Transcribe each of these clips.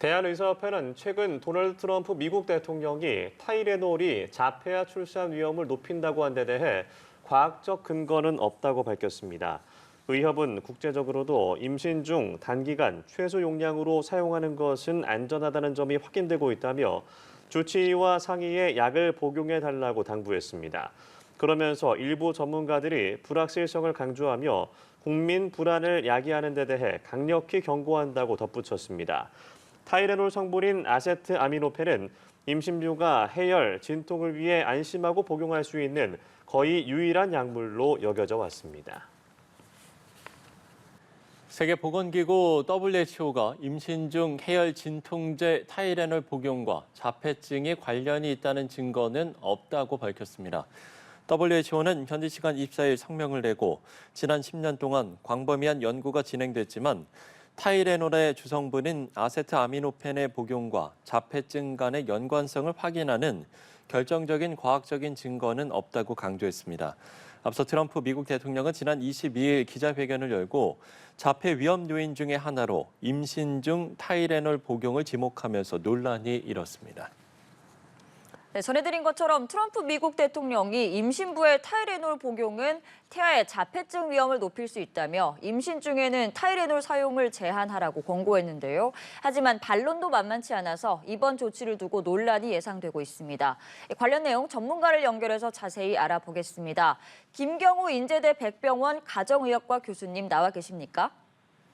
대한의사협회는 최근 도널드 트럼프 미국 대통령이 타이레놀이 자폐아 출산 위험을 높인다고 한 데 대해 과학적 근거는 없다고 밝혔습니다. 의협은 국제적으로도 임신 중 단기간 최소 용량으로 사용하는 것은 안전하다는 점이 확인되고 있다며 주치의와 상의에 약을 복용해달라고 당부했습니다. 그러면서 일부 전문가들이 불확실성을 강조하며 국민 불안을 야기하는 데 대해 강력히 경고한다고 덧붙였습니다. 타이레놀 성분인 아세트아미노펜은 임신부가 해열, 진통을 위해 안심하고 복용할 수 있는 거의 유일한 약물로 여겨져 왔습니다. 세계보건기구 WHO가 임신 중 해열 진통제 타이레놀 복용과 자폐증이 관련이 있다는 증거는 없다고 밝혔습니다. WHO는 현지 시간 24일 성명을 내고 지난 10년 동안 광범위한 연구가 진행됐지만 타이레놀의 주성분인 아세트아미노펜의 복용과 자폐증 간의 연관성을 확인하는 결정적인 과학적인 증거는 없다고 강조했습니다. 앞서 트럼프 미국 대통령은 지난 22일 기자회견을 열고 자폐 위험 요인 중의 하나로 임신 중 타이레놀 복용을 지목하면서 논란이 일었습니다. 네, 전해드린 것처럼 트럼프 미국 대통령이 임신부의 타이레놀 복용은 태아의 자폐증 위험을 높일 수 있다며 임신 중에는 타이레놀 사용을 제한하라고 권고했는데요. 하지만 반론도 만만치 않아서 이번 조치를 두고 논란이 예상되고 있습니다. 관련 내용 전문가를 연결해서 자세히 알아보겠습니다. 김경우 인제대 백병원 가정의학과 교수님 나와 계십니까?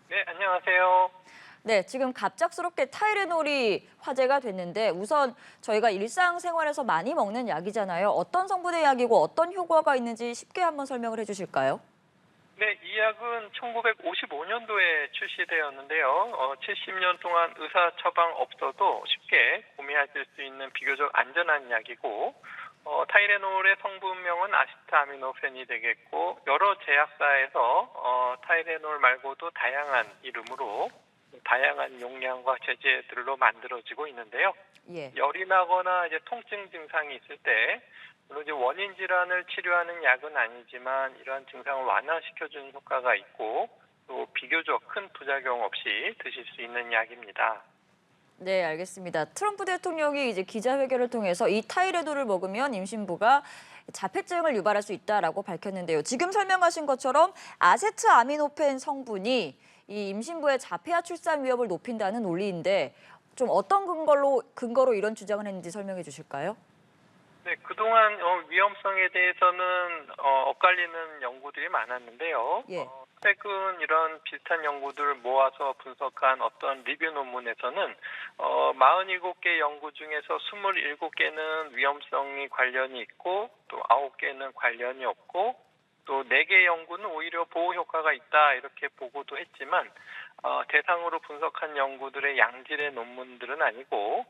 네, 안녕하세요. 네, 지금 갑작스럽게 타이레놀이 화제가 됐는데 우선 저희가 일상생활에서 많이 먹는 약이잖아요. 어떤 성분의 약이고 어떤 효과가 있는지 쉽게 한번 설명을 해주실까요? 네, 이 약은 1955년도에 출시되었는데요. 70년 동안 의사 처방 없어도 쉽게 구매하실 수 있는 비교적 안전한 약이고 타이레놀의 성분명은 아세트아미노펜이 되겠고 여러 제약사에서 타이레놀 말고도 다양한 이름으로 다양한 용량과 제재들로 만들어지고 있는데요. 예. 열이 나거나 이제 통증 증상이 있을 때 물론 이제 원인 질환을 치료하는 약은 아니지만 이러한 증상을 완화시켜주는 효과가 있고 또 비교적 큰 부작용 없이 드실 수 있는 약입니다. 네, 알겠습니다. 트럼프 대통령이 이제 기자회견을 통해서 이 타이레놀을 먹으면 임신부가 자폐증을 유발할 수 있다라고 밝혔는데요. 지금 설명하신 것처럼 아세트아미노펜 성분이 이 임신부의 자폐아 출산 위험을 높인다는 논리인데 좀 어떤 근거로 이런 주장을 했는지 설명해 주실까요? 네, 그동안 위험성에 대해서는 엇갈리는 연구들이 많았는데요. 예. 최근 이런 비슷한 연구들을 모아서 분석한 어떤 리뷰 논문에서는 47개 연구 중에서 27개는 위험성이 관련이 있고 또 9개는 관련이 없고 또 4개 연구는 오히려 보호 효과가 있다 이렇게 보고도 했지만 대상으로 분석한 연구들의 양질의 논문들은 아니고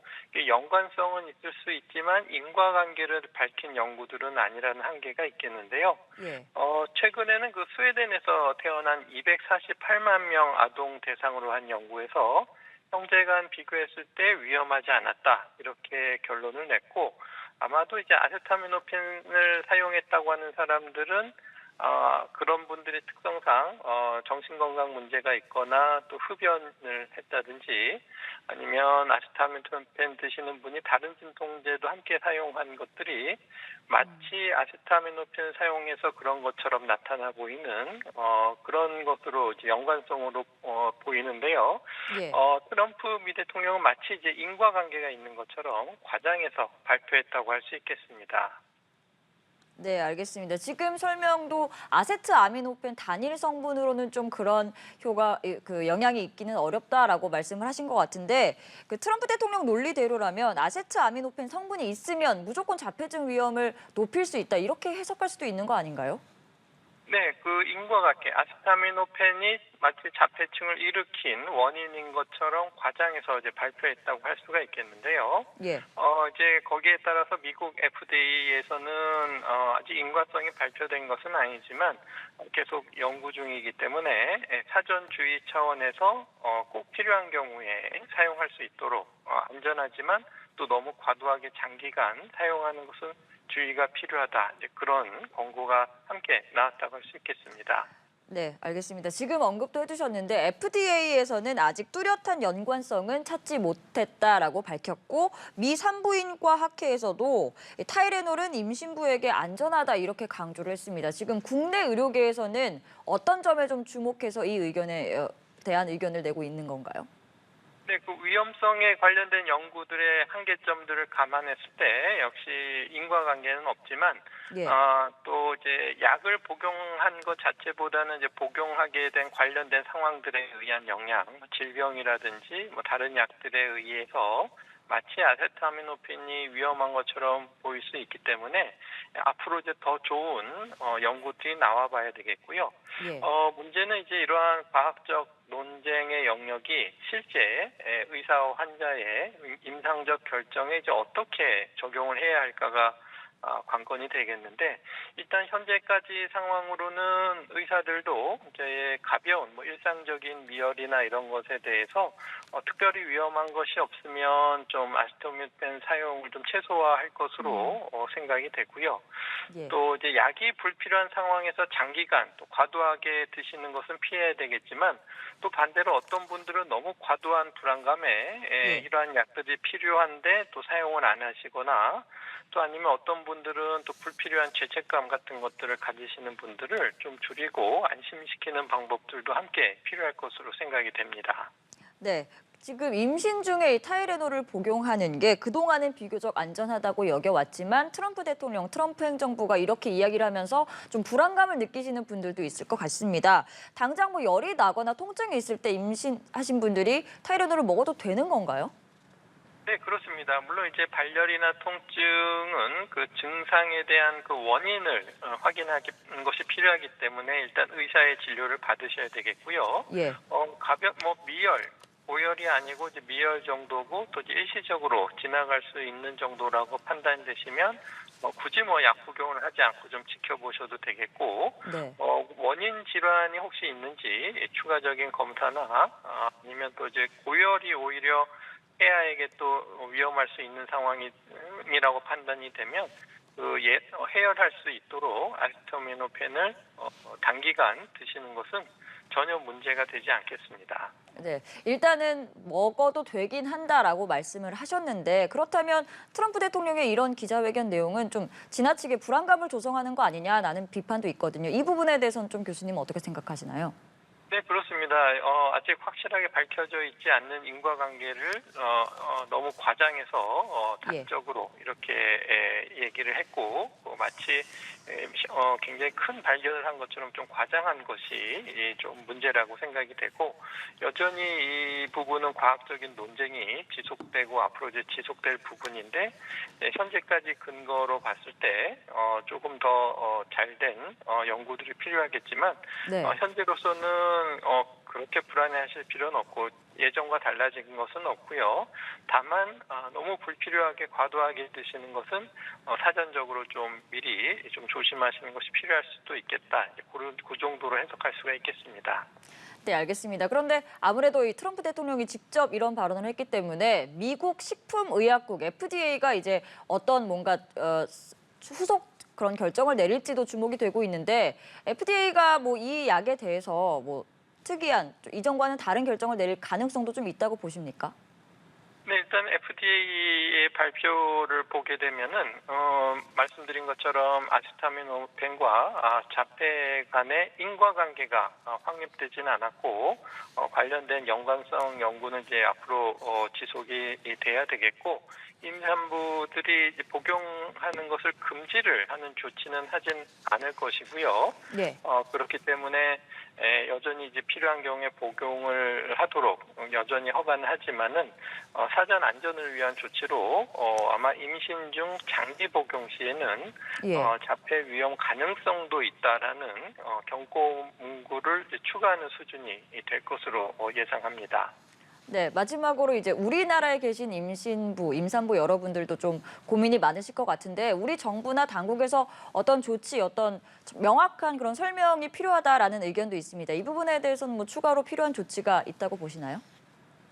연관성은 있을 수 있지만 인과관계를 밝힌 연구들은 아니라는 한계가 있겠는데요. 예. 최근에는 그 스웨덴에서 태어난 248만 명 아동 대상으로 한 연구에서 형제간 비교했을 때 위험하지 않았다 이렇게 결론을 냈고 아마도 이제 아세타미노펜을 사용했다고 하는 사람들은 그런 분들의 특성상 정신건강 문제가 있거나 또 흡연을 했다든지 아니면 아세타미노펜 드시는 분이 다른 진통제도 함께 사용한 것들이 마치 아세타미노펜 사용해서 그런 것처럼 나타나 보이는 그런 것으로 이제 연관성으로 보이는데요. 예. 트럼프 미 대통령은 마치 이제 인과관계가 있는 것처럼 과장해서 발표했다고 할 수 있겠습니다. 네, 알겠습니다. 지금 설명도 아세트아미노펜 단일 성분으로는 좀 그런 영향이 있기는 어렵다라고 말씀을 하신 것 같은데 그 트럼프 대통령 논리대로라면 아세트아미노펜 성분이 있으면 무조건 자폐증 위험을 높일 수 있다 이렇게 해석할 수도 있는 거 아닌가요? 네, 그 인과관계 아세타미노펜이 마치 자폐증을 일으킨 원인인 것처럼 과장해서 이제 발표했다고 할 수가 있겠는데요. 예. 이제 거기에 따라서 미국 FDA에서는 아직 인과성이 발표된 것은 아니지만 계속 연구 중이기 때문에 사전 주의 차원에서 꼭 필요한 경우에 사용할 수 있도록 안전하지만 또 너무 과도하게 장기간 사용하는 것은 주의가 필요하다. 이제 그런 권고가 함께 나왔다고 할 수 있겠습니다. 네, 알겠습니다. 지금 언급도 해주셨는데 FDA에서는 아직 뚜렷한 연관성은 찾지 못했다라고 밝혔고 미 산부인과 학회에서도 타이레놀은 임신부에게 안전하다 이렇게 강조를 했습니다. 지금 국내 의료계에서는 어떤 점에 좀 주목해서 이 의견에 대한 의견을 내고 있는 건가요? 네, 그 위험성에 관련된 연구들의 한계점들을 감안했을 때 역시 인과관계는 없지만 예. 또 이제 약을 복용한 것 자체보다는 이제 복용하게 된 관련된 상황들에 의한 영향, 질병이라든지 뭐 다른 약들에 의해서 마치 아세트아미노펜이 위험한 것처럼 보일 수 있기 때문에 앞으로 이제 더 좋은 연구들이 나와봐야 되겠고요. 예. 문제는 이제 이러한 과학적 논쟁의 영역이 실제 의사와 환자의 임상적 결정에 이제 어떻게 적용을 해야 할까가 관건이 되겠는데 일단 현재까지 상황으로는 의사들도 이제 가벼운 뭐 일상적인 미열이나 이런 것에 대해서 특별히 위험한 것이 없으면 좀 아세토미펜 사용을 좀 최소화할 것으로 생각이 되고요. 예. 또 이제 약이 불필요한 상황에서 장기간 또 과도하게 드시는 것은 피해야 되겠지만 또 반대로 어떤 분들은 너무 과도한 불안감에 이러한 약들이 필요한데 또 사용을 안 하시거나 또 아니면 어떤 분들은 또 불필요한 죄책감 같은 것들을 가지시는 분들을 좀 줄이고 안심시키는 방법들도 함께 필요할 것으로 생각이 됩니다. 네. 지금 임신 중에 이 타이레놀을 복용하는 게 그동안은 비교적 안전하다고 여겨왔지만 트럼프 대통령, 트럼프 행정부가 이렇게 이야기를 하면서 좀 불안감을 느끼시는 분들도 있을 것 같습니다. 당장 뭐 열이 나거나 통증이 있을 때 임신하신 분들이 타이레놀을 먹어도 되는 건가요? 네, 그렇습니다. 물론 이제 발열이나 통증은 그 증상에 대한 그 원인을 확인하는 것이 필요하기 때문에 일단 의사의 진료를 받으셔야 되겠고요. 예. 미열, 고열이 아니고 이제 미열 정도고 또 이제 일시적으로 지나갈 수 있는 정도라고 판단되시면 굳이 약 복용을 하지 않고 좀 지켜보셔도 되겠고, 네. 원인 질환이 혹시 있는지 추가적인 검사나 아니면 또 이제 고열이 오히려 폐하에게 또 위험할 수 있는 상황이라고 판단이 되면 해열할 수 있도록 아세토미노펜을 단기간 드시는 것은 전혀 문제가 되지 않겠습니다. 네, 일단은 먹어도 되긴 한다라고 말씀을 하셨는데 그렇다면 트럼프 대통령의 이런 기자회견 내용은 좀 지나치게 불안감을 조성하는 거 아니냐라는 비판도 있거든요. 이 부분에 대해서는 좀 교수님은 어떻게 생각하시나요? 네, 그렇습니다. 아직 확실하게 밝혀져 있지 않는 인과관계를 너무 과장해서 단적으로 이렇게 얘기를 했고 마치 굉장히 큰 발견을 한 것처럼 좀 과장한 것이 좀 문제라고 생각이 되고 여전히 이 부분은 과학적인 논쟁이 지속되고 앞으로 이제 지속될 부분인데 현재까지 근거로 봤을 때 조금 더 잘된 연구들이 필요하겠지만 네. 현재로서는 그렇게 불안해하실 필요는 없고 예전과 달라진 것은 없고요. 다만 너무 불필요하게 과도하게 드시는 것은 사전적으로 좀 미리 좀 조심하시는 것이 필요할 수도 있겠다. 그 정도로 해석할 수가 있겠습니다. 네, 알겠습니다. 그런데 아무래도 이 트럼프 대통령이 직접 이런 발언을 했기 때문에 미국 식품의약국 FDA가 이제 어떤 뭔가 후속 그런 결정을 내릴지도 주목이 되고 있는데 FDA가 뭐 이 약에 대해서 뭐 특이한 이전과는 다른 결정을 내릴 가능성도 좀 있다고 보십니까? 네, 일단 FDA의 발표를 보게 되면은 말씀드린 것처럼 아세타미노펜과 자폐 간의 인과관계가 확립되지는 않았고 관련된 연관성 연구는 이제 앞으로 지속이 돼야 되겠고 임산부들이 이제 복용하는 것을 금지를 하는 조치는 하진 않을 것이고요. 네. 그렇기 때문에 여전히 이제 필요한 경우에 복용을 하도록 여전히 허가는 하지만은 사전 안전을 위한 조치로 아마 임신 중 장기 복용 시에는 자폐 위험 가능성도 있다라는 경고 문구를 추가하는 수준이 될 것으로 예상합니다. 네, 마지막으로 이제 우리나라에 계신 임산부 여러분들도 좀 고민이 많으실 것 같은데 우리 정부나 당국에서 어떤 조치, 어떤 명확한 그런 설명이 필요하다라는 의견도 있습니다. 이 부분에 대해서는 뭐 추가로 필요한 조치가 있다고 보시나요?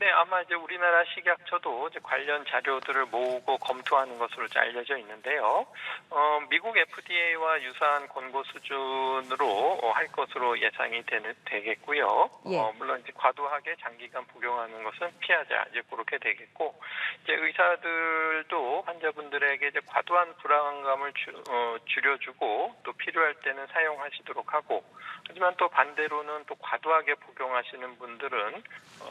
네, 아마 이제 우리나라 식약처도 이제 관련 자료들을 모으고 검토하는 것으로 이제 알려져 있는데요. 미국 FDA와 유사한 권고 수준으로 할 것으로 예상이 되겠고요. 예. 물론 이제 과도하게 장기간 복용하는 것은 피하자 이제 그렇게 되겠고, 이제 의사들도 환자분들에게 이제 과도한 불안감을 줄여주고 또 필요할 때는 사용하시도록 하고, 하지만 또 반대로는 또 과도하게 복용하시는 분들은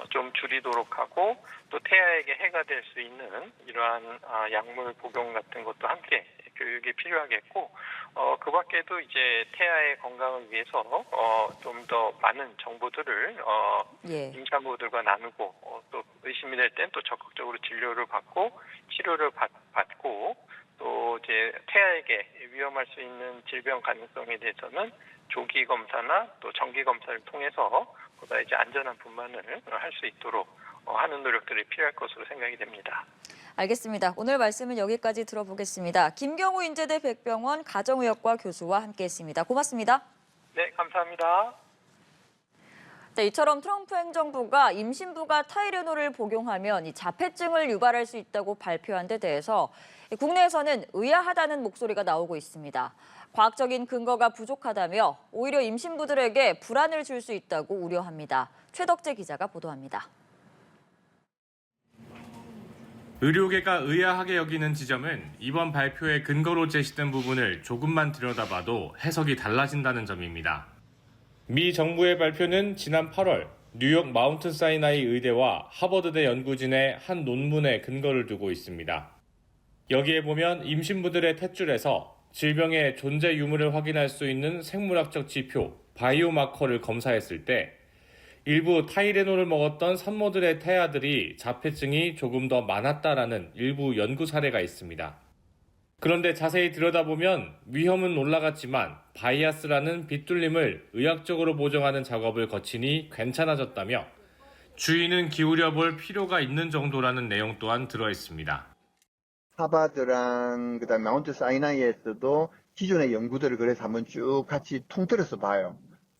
좀 줄이도록 하고, 또 태아에게 해가 될 수 있는 이러한 약물 복용 같은 것도 함께 교육이 필요하겠고, 그 밖에도 이제 태아의 건강을 위해서 좀 더 많은 정보들을 예. 임산부들과 나누고, 또 의심이 될 땐 또 적극적으로 진료를 받고 치료를 받고, 또 이제 태아에게 위험할 수 있는 질병 가능성에 대해서는 조기 검사나 또 정기 검사를 통해서 보다 이제 안전한 분만을 할 수 있도록 하는 노력들이 필요할 것으로 생각이 됩니다. 알겠습니다. 오늘 말씀은 여기까지 들어보겠습니다. 김경우 인제대 백병원 가정의학과 교수와 함께했습니다. 고맙습니다. 네, 감사합니다. 네, 이처럼 트럼프 행정부가 임신부가 타이레놀을 복용하면 이 자폐증을 유발할 수 있다고 발표한 데 대해서 국내에서는 의아하다는 목소리가 나오고 있습니다. 과학적인 근거가 부족하다며 오히려 임신부들에게 불안을 줄 수 있다고 우려합니다. 최덕재 기자가 보도합니다. 의료계가 의아하게 여기는 지점은 이번 발표의 근거로 제시된 부분을 조금만 들여다봐도 해석이 달라진다는 점입니다. 미 정부의 발표는 지난 8월 뉴욕 마운트 사이나이 의대와 하버드대 연구진의 한 논문에 근거를 두고 있습니다. 여기에 보면 임신부들의 탯줄에서 질병의 존재 유무를 확인할 수 있는 생물학적 지표, 바이오마커를 검사했을 때 일부 타이레놀을 먹었던 산모들의 태아들이 자폐증이 조금 더 많았다라는 일부 연구 사례가 있습니다. 그런데 자세히 들여다보면 위험은 올라갔지만 바이아스라는 빗둘림을 의학적으로 보정하는 작업을 거치니 괜찮아졌다며 주의는 기울여 볼 필요가 있는 정도라는 내용 또한 들어있습니다. 하버드랑 그다음에 마운트 사이나이에서도 기존의 연구들을 그래서 한번 쭉 같이 통틀어서 봐요.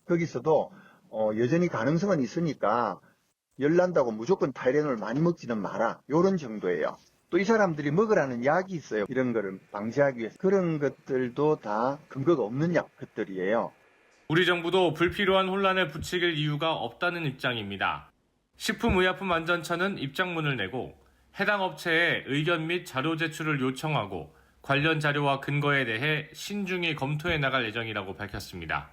거기서도 여전히 가능성은 있으니까 열난다고 무조건 타이레놀 많이 먹지는 마라. 이런 정도예요. 또 이 사람들이 먹으라는 약이 있어요. 이런 거를 방지하기 위해서. 그런 것들도 다 근거가 없는 것들이에요. 우리 정부도 불필요한 혼란을 부추길 이유가 없다는 입장입니다. 식품의약품안전처는 입장문을 내고 해당 업체에 의견 및 자료 제출을 요청하고 관련 자료와 근거에 대해 신중히 검토해 나갈 예정이라고 밝혔습니다.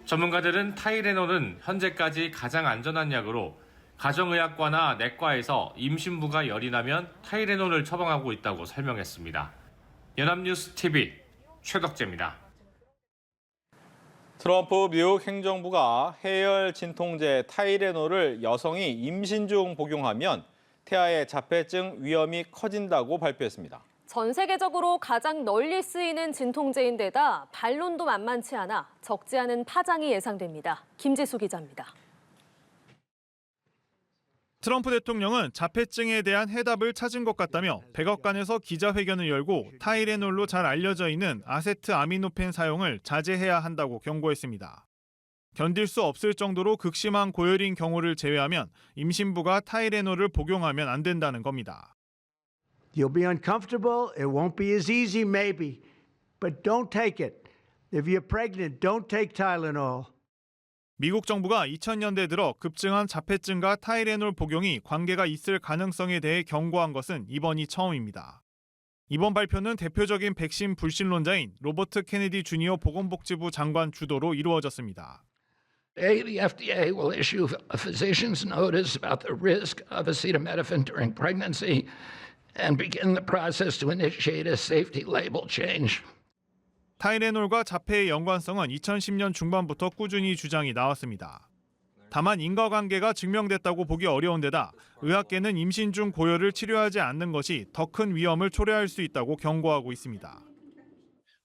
전문가들은 타이레놀은 현재까지 가장 안전한 약으로 가정의학과나 내과에서 임신부가 열이 나면 타이레놀을 처방하고 있다고 설명했습니다. 연합뉴스 TV 최덕재입니다. 트럼프 미국 행정부가 해열 진통제 타이레놀을 여성이 임신 중 복용하면 태아의 자폐증 위험이 커진다고 발표했습니다. 전 세계적으로 가장 널리 쓰이는 진통제인데다 반론도 만만치 않아 적지 않은 파장이 예상됩니다. 김지수 기자입니다. 트럼프 대통령은 자폐증에 대한 해답을 찾은 것 같다며 백악관에서 기자회견을 열고 타이레놀로 잘 알려져 있는 아세트아미노펜 사용을 자제해야 한다고 경고했습니다. 견딜 수 없을 정도로 극심한 고열인 경우를 제외하면 임신부가 타이레놀을 복용하면 안 된다는 겁니다. You'll be uncomfortable. It won't be as easy, maybe, but don't take it. If you're pregnant, don't take Tylenol. 미국 정부가 2000년대 들어 급증한 자폐증과 타이레놀 복용이 관계가 있을 가능성에 대해 경고한 것은 이번이 처음입니다. 이번 발표는 대표적인 백신 불신론자인 로버트 케네디 주니어 보건복지부 장관 주도로 이루어졌습니다. The FDA will issue a physician's notice about the risk of acetaminophen during pregnancy and begin the process to initiate a safety label change. 타이레놀과 자폐의 연관성은 2010년 중반부터 꾸준히 주장이 나왔습니다. 다만 인과관계가 증명됐다고 보기 어려운 데다 의학계는 임신 중 고열을 치료하지 않는 것이 더 큰 위험을 초래할 수 있다고 경고하고 있습니다.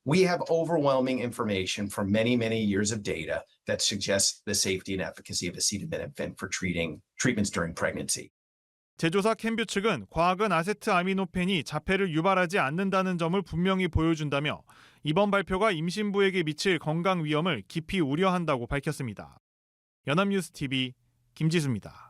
We have overwhelming information from many years of data that suggests the safety and efficacy of acetaminophen for treatments during pregnancy. 제조사 캔뷰 측은 과학은 아세트아미노펜이 자폐를 유발하지 않는다는 점을 분명히 보여준다며 이번 발표가 임신부에게 미칠 건강 위험을 깊이 우려한다고 밝혔습니다. 연합뉴스 TV 김지수입니다.